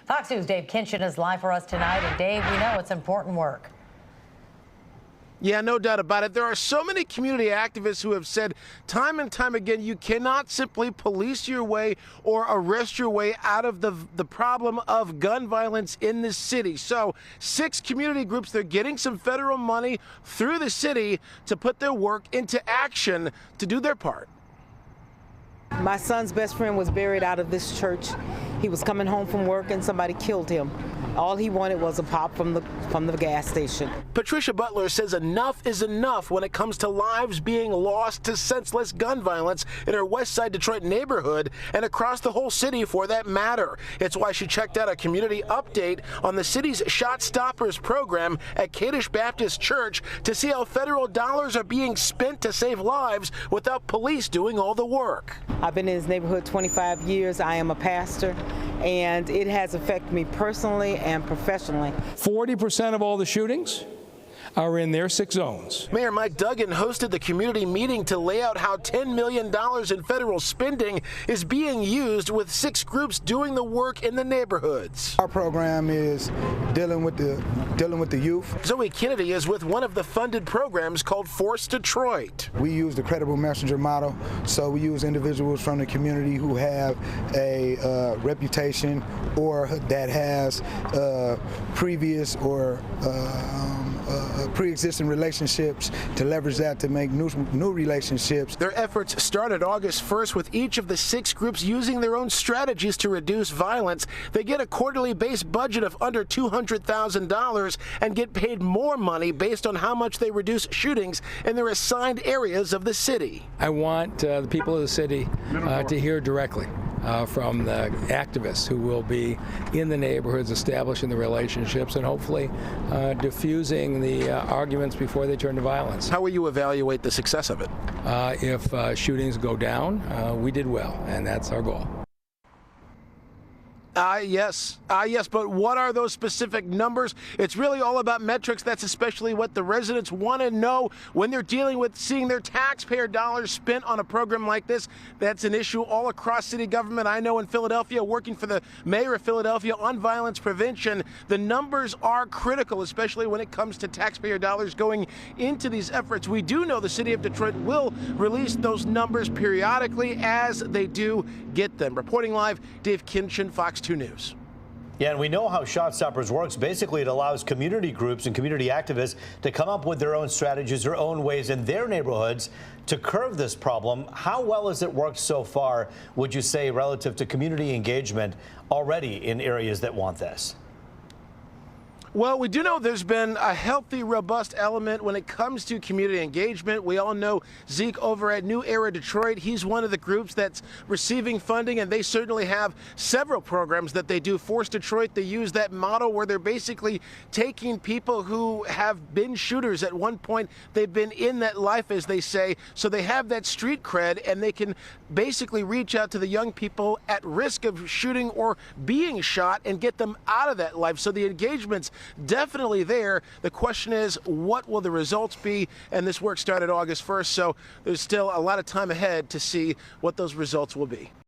Fox News' Dave Kinchin is live for us tonight. And Dave, we know it's important work. Yeah, no doubt about it. There are so many community activists who have said time and time again, you cannot simply police your way or arrest your way out of the problem of gun violence in this city. So 6 community groups, they're getting some federal money through the city to put their work into action to do their part. My son's best friend was buried out of this church. He was coming home from work and somebody killed him. All he wanted was a pop from the gas station. Patricia Butler says enough is enough when it comes to lives being lost to senseless gun violence in her West Side Detroit neighborhood and across the whole city for that matter. It's why she checked out a community update on the city's ShotStoppers program at Kadesh Baptist Church to see how federal dollars are being spent to save lives without police doing all the work. I've been in this neighborhood 25 years. I am a pastor, and it has affected me personally and professionally. 40% of all the shootings are in their 6 zones. Mayor Mike Duggan hosted the community meeting to lay out how $10 million in federal spending is being used with 6 groups doing the work in the neighborhoods. Our program is dealing with the youth. Zoe Kennedy is with one of the funded programs called Force Detroit. We use the credible messenger model, so we use individuals from the community who have a reputation or that has previous or pre-existing relationships to leverage that to make new relationships. Their efforts started August 1st with each of the 6 groups using their own strategies to reduce violence. They get a quarterly base budget of under $200,000 and get paid more money based on how much they reduce shootings in their assigned areas of the city. I want the people of the city to hear directly from the activists who will be in the neighborhoods, establishing the relationships and hopefully diffusing the arguments before they turn to violence. How will you evaluate the success of it? If shootings go down, we did well, and that's our goal. Yes, but what are those specific numbers? It's really all about metrics. That's especially what the residents want to know when they're dealing with seeing their taxpayer dollars spent on a program like this. That's an issue all across city government. I know in Philadelphia, working for the mayor of Philadelphia on violence prevention, the numbers are critical, especially when it comes to taxpayer dollars going into these efforts. We do know the city of Detroit will release those numbers periodically as they do get them. Reporting live, Dave Kinchin, Fox 2 News. Yeah, and we know how ShotStoppers works. Basically, it allows community groups and community activists to come up with their own strategies, their own ways in their neighborhoods to curb this problem. How well has it worked so far, would you say, relative to community engagement already in areas that want this? Well, we do know there's been a healthy, robust element when it comes to community engagement. We all know Zeke over at New Era Detroit. He's one of the groups that's receiving funding, and they certainly have several programs that they do. Force Detroit, they use that model where they're basically taking people who have been shooters at one point. They've been in that life, as they say, so they have that street cred, and they can basically reach out to the young people at risk of shooting or being shot and get them out of that life. So the engagement's definitely there. The question is, what will the results be? And this work started August 1st, so there's still a lot of time ahead to see what those results will be.